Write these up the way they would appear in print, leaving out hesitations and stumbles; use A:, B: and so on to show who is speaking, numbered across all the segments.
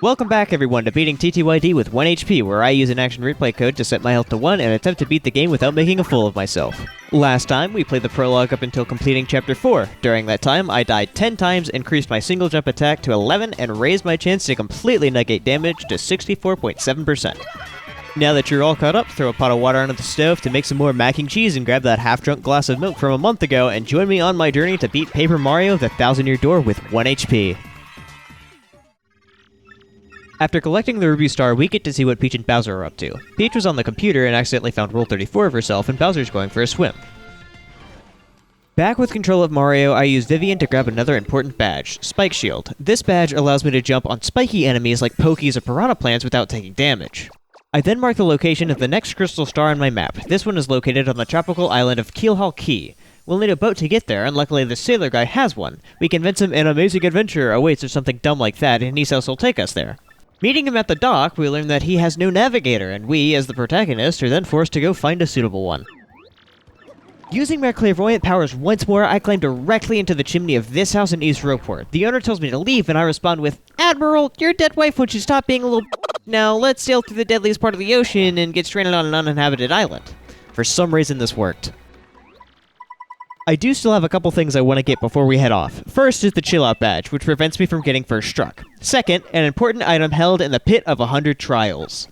A: Welcome back everyone to Beating TTYD with 1 HP, where I use an action replay code to set my health to 1 and attempt to beat the game without making a fool of myself. Last time, we played the prologue up until completing Chapter 4. During that time, I died 10 times, increased my single jump attack to 11, and raised my chance to completely negate damage to 64.7%. Now that you're all caught up, throw a pot of water onto the stove to make some more mac and cheese and grab that half-drunk glass of milk from a month ago and join me on my journey to beat Paper Mario the 1000-Year Door with 1 HP. After collecting the Ruby Star, we get to see what Peach and Bowser are up to. Peach was on the computer and accidentally found Rule 34 of herself, and Bowser's going for a swim. Back with control of Mario, I use Vivian to grab another important badge, Spike Shield. This badge allows me to jump on spiky enemies like Pokies or Piranha Plants without taking damage. I then mark the location of the next crystal star on my map. This one is located on the tropical island of Keelhaul Key. We'll need a boat to get there, and luckily the sailor guy has one. We convince him an amazing adventure awaits or something dumb like that, and he says he'll take us there. Meeting him at the dock, we learn that he has no navigator, and we, as the protagonist, are then forced to go find a suitable one. Using my clairvoyant powers once more, I climb directly into the chimney of this house in East Rockport. The owner tells me to leave, and I respond with, "Admiral, your dead wife would you stop being a little Now let's sail through the deadliest part of the ocean and get stranded on an uninhabited island." For some reason this worked. I do still have a couple things I want to get before we head off. First is the Chill Out badge, which prevents me from getting first struck. Second, an important item held in the Pit of 100 Trials.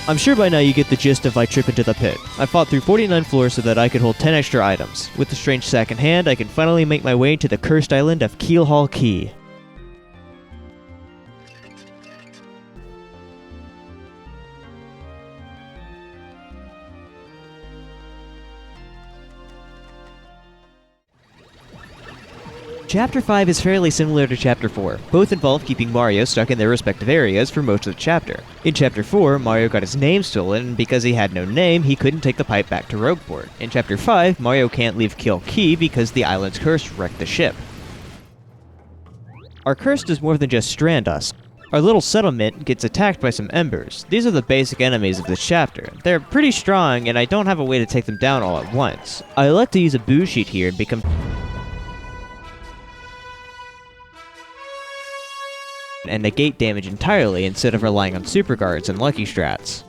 A: I'm sure by now you get the gist of my trip into the pit. I fought through 49 floors so that I could hold 10 extra items. With the strange sack in hand, I can finally make my way to the cursed island of Keelhaul Key. Chapter 5 is fairly similar to Chapter 4. Both involve keeping Mario stuck in their respective areas for most of the chapter. In Chapter 4, Mario got his name stolen, and because he had no name, he couldn't take the pipe back to Rogueport. In Chapter 5, Mario can't leave Keelhaul Key because the island's curse wrecked the ship. Our curse does more than just strand us. Our little settlement gets attacked by some embers. These are the basic enemies of this chapter. They're pretty strong, and I don't have a way to take them down all at once. I like to use a boo sheet here and become and negate damage entirely instead of relying on super guards and lucky strats.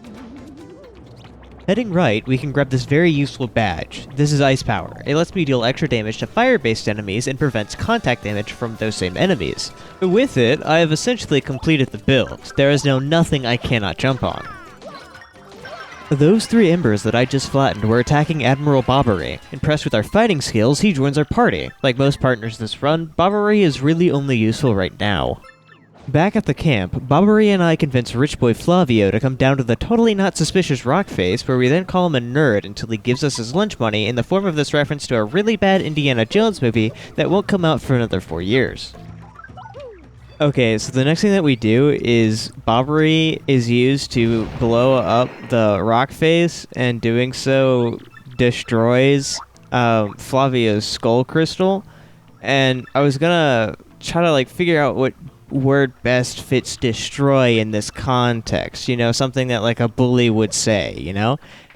A: Heading right, we can grab this very useful badge. This is Ice Power. It lets me deal extra damage to fire-based enemies and prevents contact damage from those same enemies. With it, I have essentially completed the build. There is now nothing I cannot jump on. Those 3 embers that I just flattened were attacking Admiral Bobbery. Impressed with our fighting skills, he joins our party. Like most partners this run, Bobbery is really only useful right now. Back at the camp, Bobbery and I convince Rich Boy Flavio to come down to the totally not suspicious rock face, where we then call him a nerd until he gives us his lunch money in the form of this reference to a really bad Indiana Jones movie that won't come out for another 4 years. Okay, so the next thing that we do is Bobbery is used to blow up the rock face, and doing so destroys Flavio's skull crystal. And I was gonna try to figure out what word best fits destroy in this context, something that a bully would say,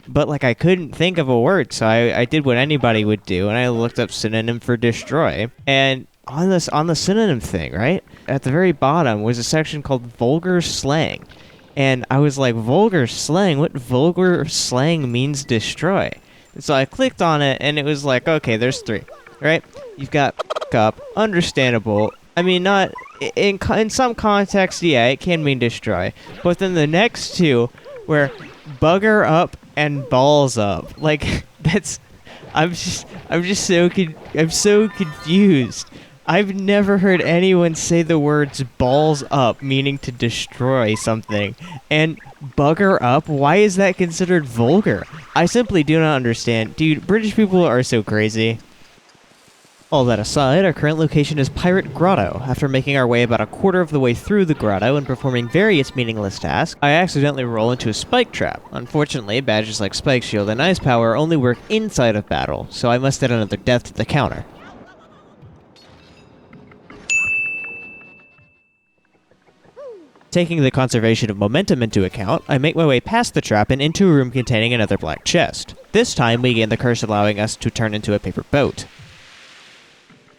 A: but I couldn't think of a word, so I did what anybody would do, and I looked up synonym for destroy. And on the synonym thing, right at the very bottom was a section called vulgar slang, and I was like, vulgar slang, what vulgar slang means destroy? And so I clicked on it, and it was like, okay, there's 3, right? You've got up, understandable. I mean, not in some context, yeah, it can mean destroy. But then the next 2 were bugger up and balls up. I'm so confused. I've never heard anyone say the words balls up meaning to destroy something. And bugger up, why is that considered vulgar? I simply do not understand. Dude, British people are so crazy. All that aside, our current location is Pirate Grotto. After making our way about a quarter of the way through the grotto and performing various meaningless tasks, I accidentally roll into a spike trap. Unfortunately, badges like Spike Shield and Ice Power only work inside of battle, so I must add another death to the counter. Taking the conservation of momentum into account, I make my way past the trap and into a room containing another black chest. This time, we gain the curse allowing us to turn into a paper boat.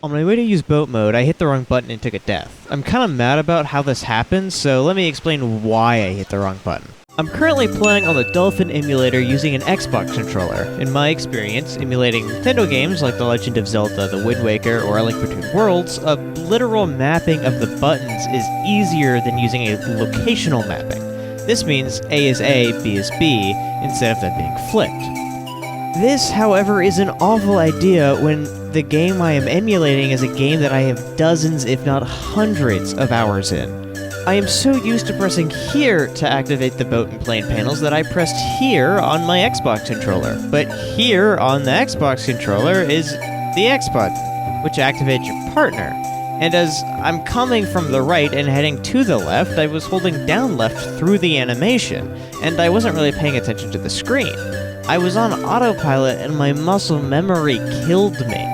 A: On my way to use boat mode, I hit the wrong button and took a death. I'm kinda mad about how this happened, so let me explain why I hit the wrong button. I'm currently playing on the Dolphin emulator using an Xbox controller. In my experience, emulating Nintendo games like The Legend of Zelda, The Wind Waker, or A Link Between Worlds, a literal mapping of the buttons is easier than using a locational mapping. This means A is A, B is B, instead of them being flipped. This, however, is an awful idea when the game I am emulating is a game that I have dozens, if not hundreds, of hours in. I am so used to pressing here to activate the boat and plane panels that I pressed here on my Xbox controller. But here on the Xbox controller is the X button, which activates your partner. And as I'm coming from the right and heading to the left, I was holding down left through the animation, and I wasn't really paying attention to the screen. I was on autopilot and my muscle memory killed me.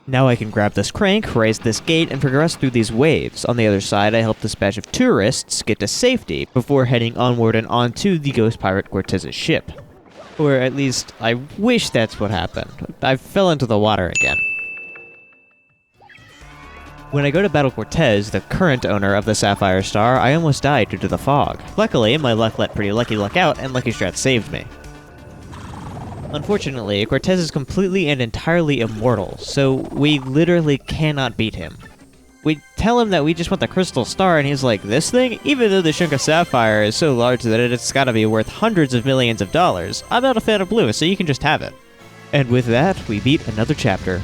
A: Now I can grab this crank, raise this gate, and progress through these waves. On the other side, I help this batch of tourists get to safety before heading onward and onto the ghost pirate Cortez's ship. Or at least, I wish that's what happened. I fell into the water again. When I go to battle Cortez, the current owner of the Sapphire Star, I almost died due to the fog. Luckily, my luck let pretty lucky luck out, and Lucky Strat saved me. Unfortunately, Cortez is completely and entirely immortal, so we literally cannot beat him. We tell him that we just want the crystal star, and he's like, this thing? Even though the chunk of sapphire is so large that it's gotta be worth hundreds of millions of dollars, I'm not a fan of blue, so you can just have it. And with that, we beat another chapter.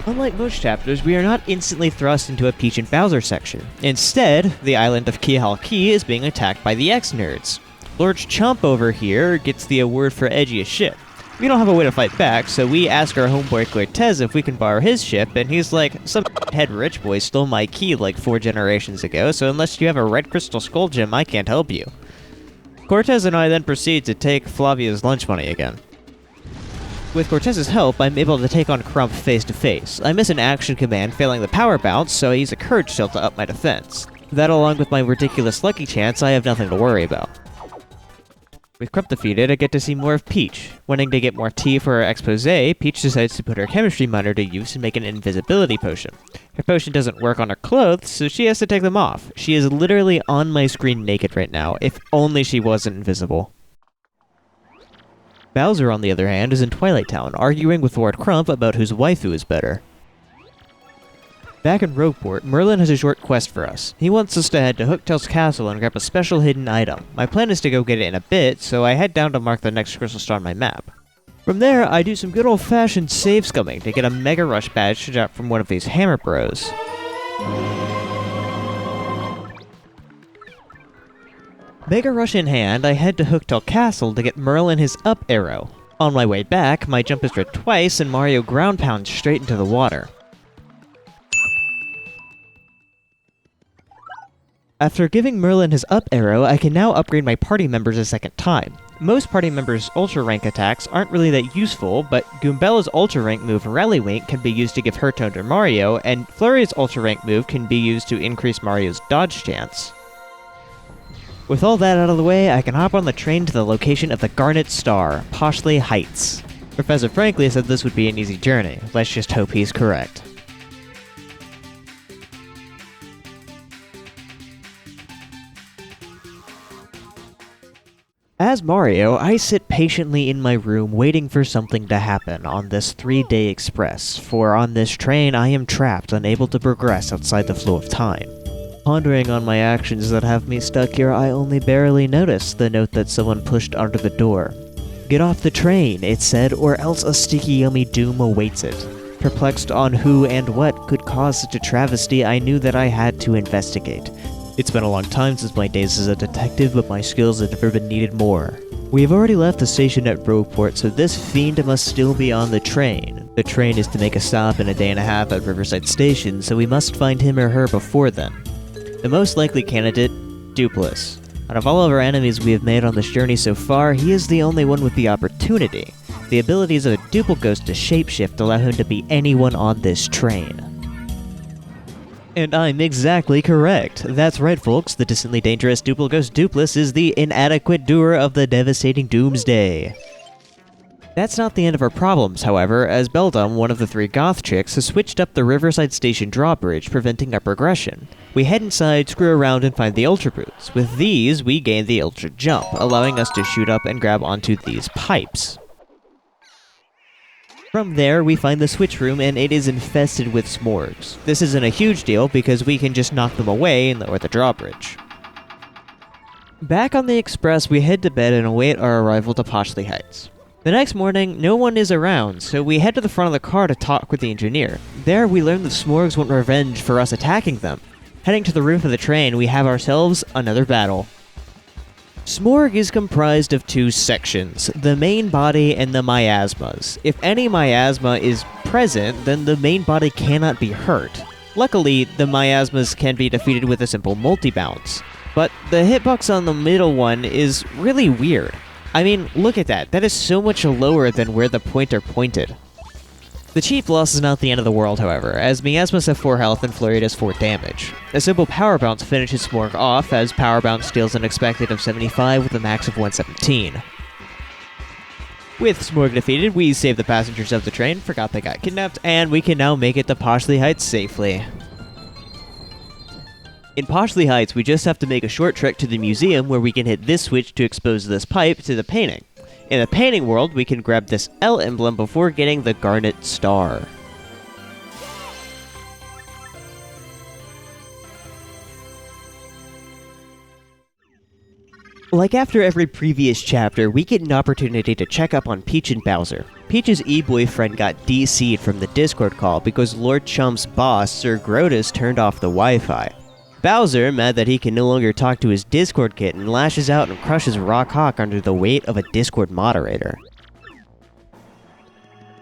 A: Unlike most chapters, we are not instantly thrust into a Peach and Bowser section. Instead, the island of Kihal Key is being attacked by the X-Nerds. Lord Chomp over here gets the award for edgiest ship. We don't have a way to fight back, so we ask our homeboy Cortez if we can borrow his ship, and he's like, some head rich boy stole my key like 4 generations ago, so unless you have a red crystal skull gem, I can't help you. Cortez and I then proceed to take Flavia's lunch money again. With Cortez's help, I'm able to take on Crump face to face. I miss an action command failing the power bounce, so I use a courage shell to up my defense. That along with my ridiculous lucky chance, I have nothing to worry about. With Crump defeated, I get to see more of Peach. Wanting to get more tea for her expose, Peach decides to put her chemistry monitor to use and make an invisibility potion. Her potion doesn't work on her clothes, so she has to take them off. She is literally on my screen naked right now, if only she wasn't invisible. Bowser, on the other hand, is in Twilight Town, arguing with Lord Crump about whose waifu is better. Back in Rogueport, Merlin has a short quest for us. He wants us to head to Hooktail's castle and grab a special hidden item. My plan is to go get it in a bit, so I head down to mark the next crystal star on my map. From there, I do some good old-fashioned save scumming to get a Mega Rush badge to drop from one of these Hammer Bros. Mega Rush in hand, I head to Hooktail Castle to get Merlin his up arrow. On my way back, my jump is red twice and Mario ground pounds straight into the water. After giving Merlin his up arrow, I can now upgrade my party members a second time. Most party members' ultra rank attacks aren't really that useful, but Goombella's ultra rank move Rally Wink can be used to give her tone to Mario, and Flurry's ultra rank move can be used to increase Mario's dodge chance. With all that out of the way, I can hop on the train to the location of the Garnet Star, Poshley Heights. Professor Franklin said this would be an easy journey. Let's just hope he's correct. As Mario, I sit patiently in my room waiting for something to happen on this 3-day express, for on this train I am trapped, unable to progress outside the flow of time. Pondering on my actions that have me stuck here, I only barely notice the note that someone pushed under the door. "Get off the train," it said, "or else a sticky yummy doom awaits it." Perplexed on who and what could cause such a travesty, I knew that I had to investigate. It's been a long time since my days as a detective, but my skills have never been needed more. We have already left the station at Rogueport, so this fiend must still be on the train. The train is to make a stop in a day and a half at Riverside Station, so we must find him or her before then. The most likely candidate, Dupless. Out of all of our enemies we have made on this journey so far, he is the only one with the opportunity. The abilities of a Duplighost to shapeshift allow him to be anyone on this train. And I'm exactly correct. That's right, folks. The distantly dangerous Duplighost Dupless is the inadequate doer of the devastating doomsday. That's not the end of our problems, however, as Beldum, one of the three goth chicks, has switched up the Riverside Station drawbridge, preventing our progression. We head inside, screw around, and find the Ultra Boots. With these, we gain the Ultra Jump, allowing us to shoot up and grab onto these pipes. From there, we find the switch room, and it is infested with Smorgs. This isn't a huge deal, because we can just knock them away and lower the drawbridge. Back on the express, we head to bed and await our arrival to Poshley Heights. The next morning, no one is around, so we head to the front of the car to talk with the engineer. There, we learn that Smorgs want revenge for us attacking them. Heading to the roof of the train, we have ourselves another battle. Smorg is comprised of two sections, the main body and the miasmas. If any miasma is present, then the main body cannot be hurt. Luckily, the miasmas can be defeated with a simple multi-bounce. But the hitbox on the middle one is really weird. I mean, look at that. That is so much lower than where the pointer pointed. The chief loss is not the end of the world, however, as Miasmas have 4 health and Flurry does 4 damage. A simple Power Bounce finishes Smorg off, as Power Bounce deals an expected of 75 with a max of 117. With Smorg defeated, we save the passengers of the train, forgot they got kidnapped, and we can now make it to Poshley Heights safely. In Poshley Heights, we just have to make a short trek to the museum where we can hit this switch to expose this pipe to the painting. In the painting world, we can grab this L emblem before getting the Garnet Star. Like after every previous chapter, we get an opportunity to check up on Peach and Bowser. Peach's e-boyfriend got DC'd from the Discord call because Lord Chump's boss, Sir Grotus, turned off the Wi-Fi. Bowser, mad that he can no longer talk to his Discord kitten, lashes out and crushes Rock Hawk under the weight of a Discord moderator.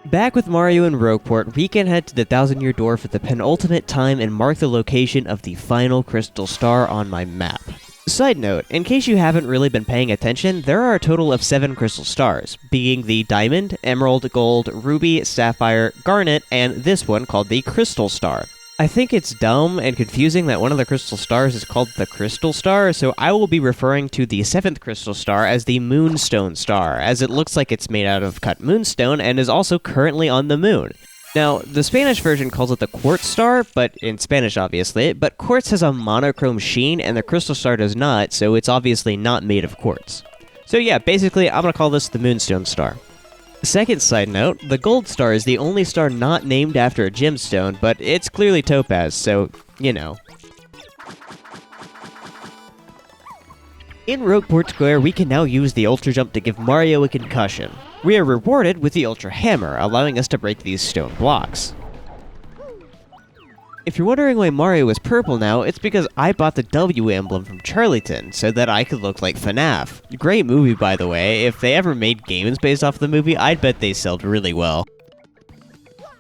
A: Back with Mario in Rogueport, we can head to the 1000 Year Door for the penultimate time and mark the location of the final crystal star on my map. Side note, in case you haven't really been paying attention, there are a total of 7 crystal stars, being the Diamond, Emerald, Gold, Ruby, Sapphire, Garnet, and this one called the Crystal Star. I think it's dumb and confusing that one of the crystal stars is called the Crystal Star, so I will be referring to the 7th crystal star as the Moonstone Star, as it looks like it's made out of cut moonstone and is also currently on the moon. Now, the Spanish version calls it the Quartz Star, but in Spanish obviously, but quartz has a monochrome sheen and the Crystal Star does not, so it's obviously not made of quartz. So yeah, basically I'm gonna call this the Moonstone Star. Second side note, the Gold Star is the only star not named after a gemstone, but it's clearly topaz, so, you know. In Rogueport Square, we can now use the Ultra Jump to give Mario a concussion. We are rewarded with the Ultra Hammer, allowing us to break these stone blocks. If you're wondering why Mario is purple now, it's because I bought the W emblem from Charlieton, so that I could look like FNAF. Great movie, by the way. If they ever made games based off the movie, I'd bet they sold really well.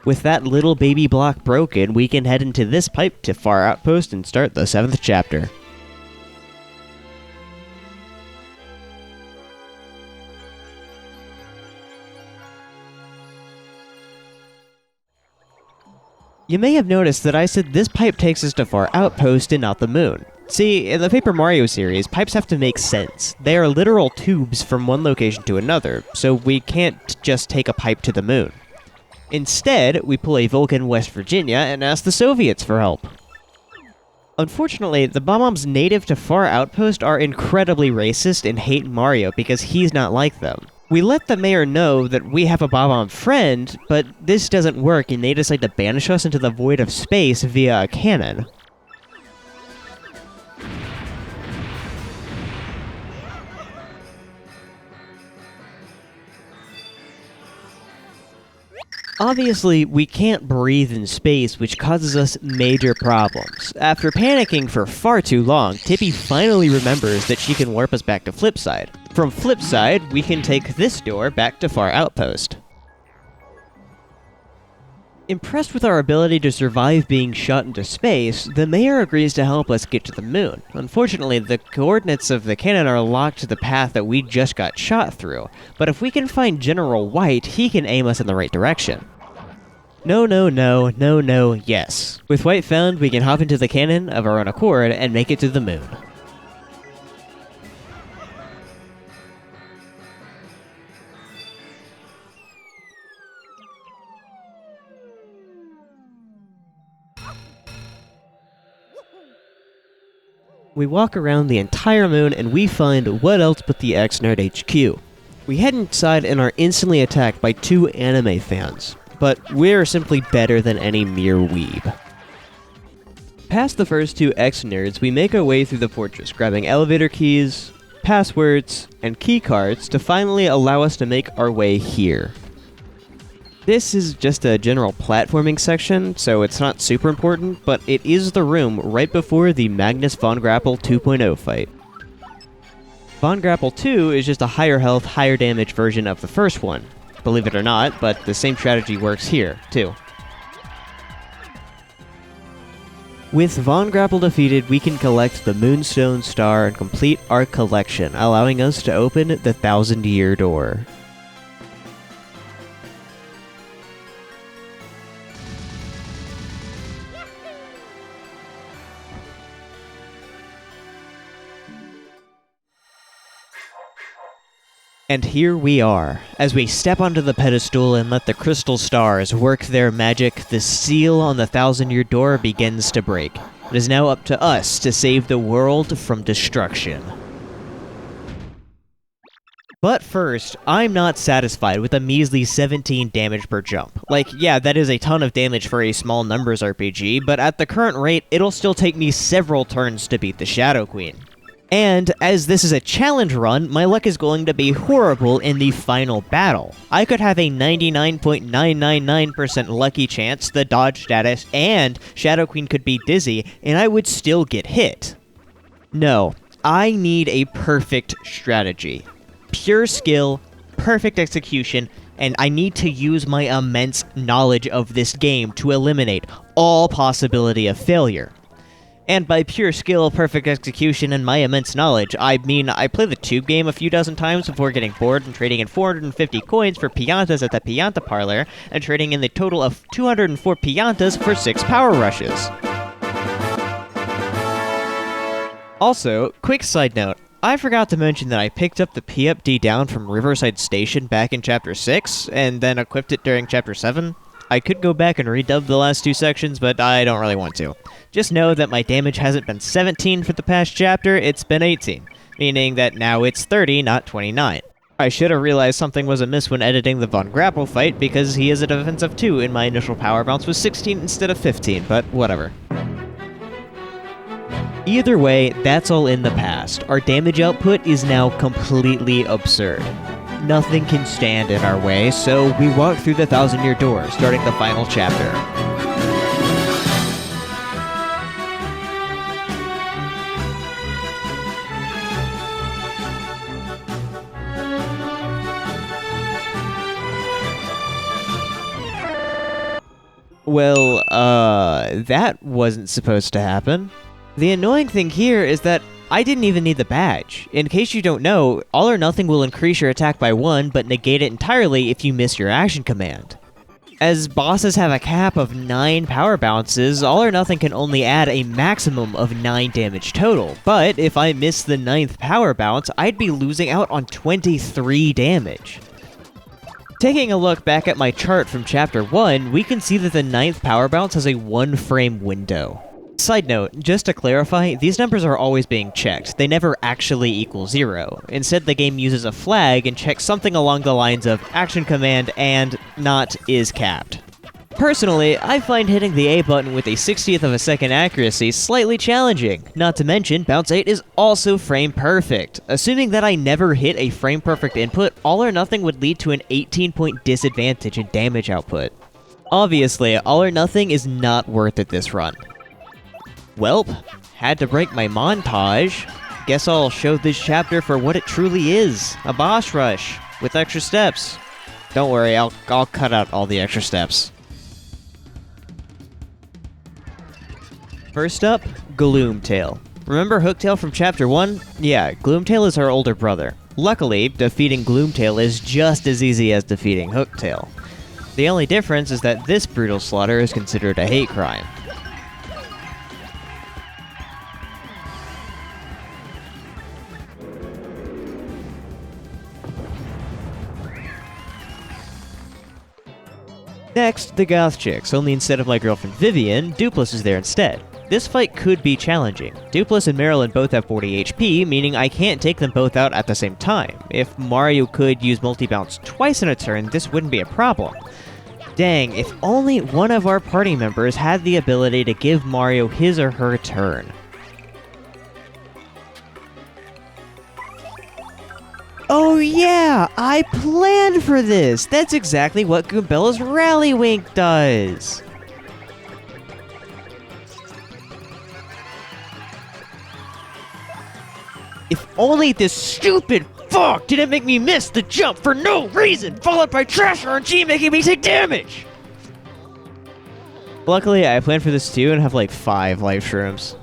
A: With that little baby block broken, we can head into this pipe to Far Outpost and start the 7th chapter. You may have noticed that I said this pipe takes us to Far Outpost and not the moon. See, in the Paper Mario series, pipes have to make sense. They are literal tubes from one location to another, so we can't just take a pipe to the moon. Instead, we pull a Vulcan West Virginia and ask the Soviets for help. Unfortunately, the Bob-ombs native to Far Outpost are incredibly racist and hate Mario because he's not like them. We let the mayor know that we have a Bob-omb friend, but this doesn't work and they decide to banish us into the void of space via a cannon. Obviously, we can't breathe in space, which causes us major problems. After panicking for far too long, Tippy finally remembers that she can warp us back to Flipside. From Flipside, we can take this door back to Far Outpost. Impressed with our ability to survive being shot into space, the mayor agrees to help us get to the moon. Unfortunately, the coordinates of the cannon are locked to the path that we just got shot through, but if we can find General White, he can aim us in the right direction. No, no, no, no, no, yes. With White found, we can hop into the cannon of our own accord and make it to the moon. We walk around the entire moon and we find what else but the X-Nerd HQ. We head inside and are instantly attacked by 2 anime fans, but we're simply better than any mere weeb. Past the first 2 X-Nerds, we make our way through the fortress, grabbing elevator keys, passwords, and key cards to finally allow us to make our way here. This is just a general platforming section, so it's not super important, but it is the room right before the Magnus Von Grapple 2.0 fight. Von Grapple 2 is just a higher health, higher damage version of the first one. Believe it or not, but the same strategy works here, too. With Von Grapple defeated, we can collect the Moonstone Star and complete our collection, allowing us to open the 1,000-year door. And here we are. As we step onto the pedestal and let the crystal stars work their magic, the seal on the 1,000-year door begins to break. It is now up to us to save the world from destruction. But first, I'm not satisfied with a measly 17 damage per jump. Like, yeah, that is a ton of damage for a small numbers RPG, but at the current rate, it'll still take me several turns to beat the Shadow Queen. And, as this is a challenge run, my luck is going to be horrible in the final battle. I could have a 99.999% lucky chance the dodge status and Shadow Queen could be dizzy, and I would still get hit. No, I need a perfect strategy. Pure skill, perfect execution, and I need to use my immense knowledge of this game to eliminate all possibility of failure. And by pure skill, perfect execution, and my immense knowledge, I mean I played the tube game a few dozen times before getting bored and trading in 450 coins for piantas at the Pianta Parlor, and trading in the total of 204 piantas for 6 power rushes. Also, quick side note, I forgot to mention that I picked up the PFD down from Riverside Station back in Chapter 6, and then equipped it during Chapter 7. I could go back and redub the last 2 sections, but I don't really want to. Just know that my damage hasn't been 17 for the past chapter, it's been 18, meaning that now it's 30, not 29. I should have realized something was amiss when editing the Von Grapple fight, because he is a defensive 2 and my initial power bounce was 16 instead of 15, but whatever. Either way, that's all in the past. Our damage output is now completely absurd. Nothing can stand in our way, so we walk through the 1,000-year door, starting the final chapter. Well, that wasn't supposed to happen. The annoying thing here is that I didn't even need the badge. In case you don't know, All or Nothing will increase your attack by 1, but negate it entirely if you miss your action command. As bosses have a cap of 9 power bounces, All or Nothing can only add a maximum of 9 damage total, but if I miss the 9th power bounce, I'd be losing out on 23 damage. Taking a look back at my chart from Chapter 1, we can see that the 9th power bounce has a 1-frame window. Side note, just to clarify, these numbers are always being checked. They never actually equal 0. Instead, the game uses a flag and checks something along the lines of action command and not is capped. Personally, I find hitting the A button with a 60th of a second accuracy slightly challenging. Not to mention, bounce 8 is also frame perfect. Assuming that I never hit a frame perfect input, All or Nothing would lead to an 18-point disadvantage in damage output. Obviously, all or nothing is not worth it this run. Welp, had to break my montage. Guess I'll show this chapter for what it truly is, a boss rush, with extra steps. Don't worry, I'll cut out all the extra steps. First up, Gloomtail. Remember Hooktail from Chapter 1? Yeah, Gloomtail is our older brother. Luckily, defeating Gloomtail is just as easy as defeating Hooktail. The only difference is that this brutal slaughter is considered a hate crime. Next, the Goth Chicks, only instead of my girlfriend Vivian, Dupless is there instead. This fight could be challenging. Dupless and Marilyn both have 40 HP, meaning I can't take them both out at the same time. If Mario could use multi-bounce twice in a turn, this wouldn't be a problem. Dang, if only one of our party members had the ability to give Mario his or her turn. Oh yeah, I planned for this! That's exactly what Goombella's Rally Wink does! If only this stupid fuck didn't make me miss the jump for no reason, followed by trash RNG making me take damage! Luckily, I planned for this too and have like 5 life shrooms.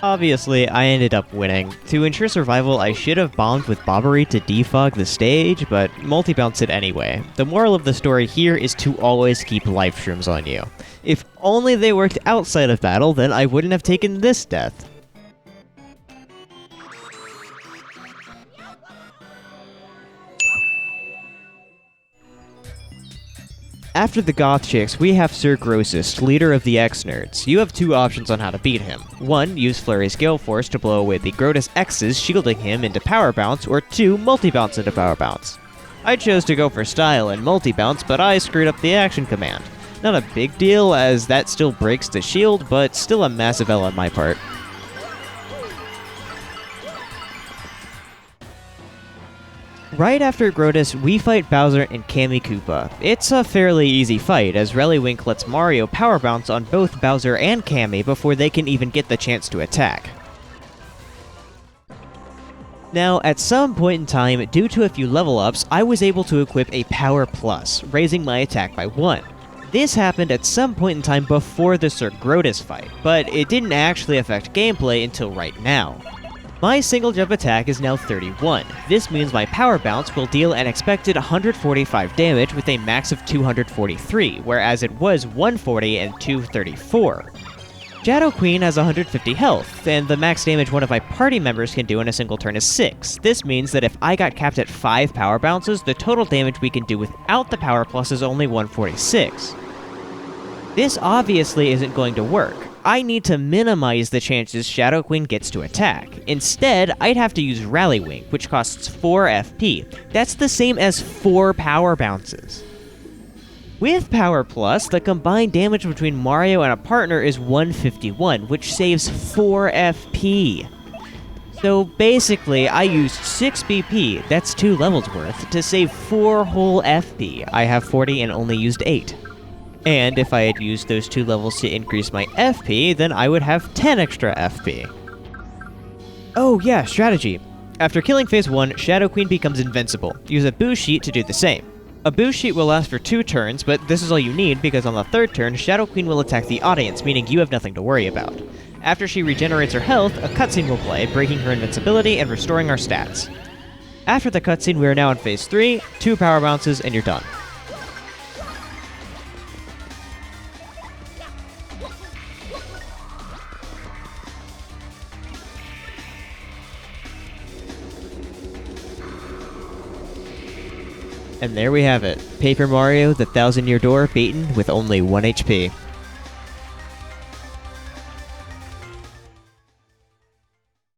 A: Obviously, I ended up winning. To ensure survival, I should have bombed with Bobbery to defog the stage, but multi-bounced it anyway. The moral of the story here is to always keep life shrooms on you. If only they worked outside of battle, then I wouldn't have taken this death. After the Goth Chicks, we have Sir Grossest, leader of the X-Nerds. You have 2 options on how to beat him. 1, use Flurry's Gale Force to blow away the Grotus X's, shielding him into Power Bounce, or 2, multi-bounce into Power Bounce. I chose to go for style and multi-bounce, but I screwed up the action command. Not a big deal, as that still breaks the shield, but still a massive L on my part. Right after Grotus, we fight Bowser and Kammy Koopa. It's a fairly easy fight, as Rallywink lets Mario power bounce on both Bowser and Kammy before they can even get the chance to attack. Now, at some point in time, due to a few level ups, I was able to equip a Power Plus, raising my attack by 1. This happened at some point in time before the Sir Grotus fight, but it didn't actually affect gameplay until right now. My single jump attack is now 31. This means my power bounce will deal an expected 145 damage with a max of 243, whereas it was 140 and 234. Shadow Queen has 150 health, and the max damage one of my party members can do in a single turn is 6. This means that if I got capped at 5 power bounces, the total damage we can do without the power plus is only 146. This obviously isn't going to work. I need to minimize the chances Shadow Queen gets to attack. Instead, I'd have to use Rallywink, which costs 4 FP. That's the same as 4 power bounces. With Power Plus, the combined damage between Mario and a partner is 151, which saves 4 FP. So basically, I used 6 BP, that's 2 levels worth, to save 4 whole FP. I have 40 and only used 8. And if I had used those 2 levels to increase my FP, then I would have 10 extra FP. Oh yeah, strategy. After killing phase 1, Shadow Queen becomes invincible. Use a boost sheet to do the same. A boost sheet will last for 2 turns, but this is all you need because on the 3rd turn, Shadow Queen will attack the audience, meaning you have nothing to worry about. After she regenerates her health, a cutscene will play, breaking her invincibility and restoring our stats. After the cutscene, we are now in phase 3, 2 power bounces, and you're done. And there we have it. Paper Mario, the 1000-Year Door, beaten with only 1 HP.